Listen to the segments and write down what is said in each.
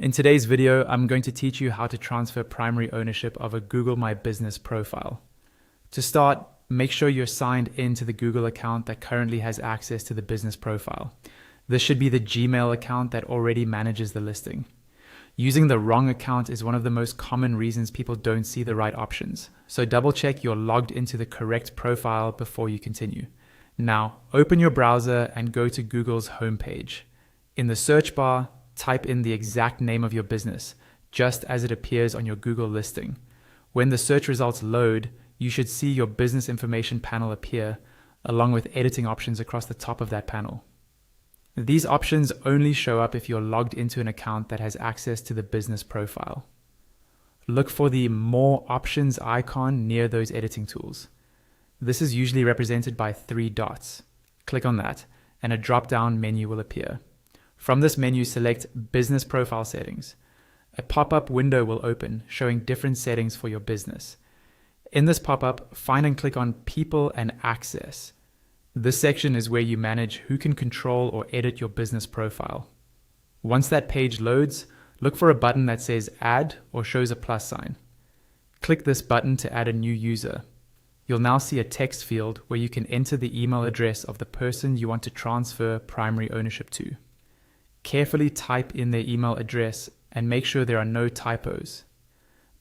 In today's video, I'm going to teach you how to transfer primary ownership of a Google My Business profile. To start, make sure you're signed into the Google account that currently has access to the business profile. This should be the Gmail account that already manages the listing. Using the wrong account is one of the most common reasons people don't see the right options. So double check you're logged into the correct profile before you continue. Now, open your browser and go to Google's homepage. In the search bar, type in the exact name of your business, just as it appears on your Google listing. When the search results load, you should see your business information panel appear, along with editing options across the top of that panel. These options only show up if you're logged into an account that has access to the business profile. Look for the More Options icon near those editing tools. This is usually represented by 3 dots. Click on that, and a drop-down menu will appear. From this menu, select Business Profile Settings. A pop-up window will open, showing different settings for your business. In this pop-up, find and click on People and Access. This section is where you manage who can control or edit your business profile. Once that page loads, look for a button that says Add or shows a plus sign. Click this button to add a new user. You'll now see a text field where you can enter the email address of the person you want to transfer primary ownership to. Carefully type in their email address and make sure there are no typos.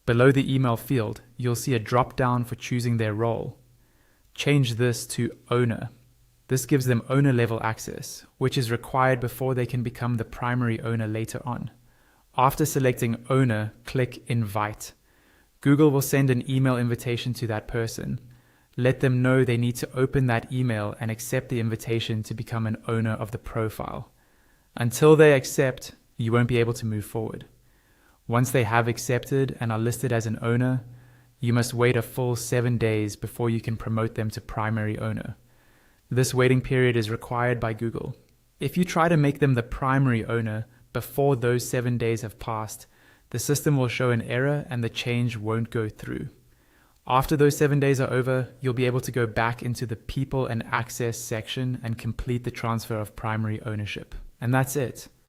Below the email field, you'll see a drop-down for choosing their role. Change this to Owner. This gives them owner-level access, which is required before they can become the primary owner later on. After selecting Owner, click Invite. Google will send an email invitation to that person. Let them know they need to open that email and accept the invitation to become an owner of the profile. Until they accept, you won't be able to move forward. Once they have accepted and are listed as an owner, you must wait a full 7 days before you can promote them to primary owner. This waiting period is required by Google. If you try to make them the primary owner before those 7 days have passed, the system will show an error and the change won't go through. After those 7 days are over, you'll be able to go back into the People and Access section and complete the transfer of primary ownership. And that's it.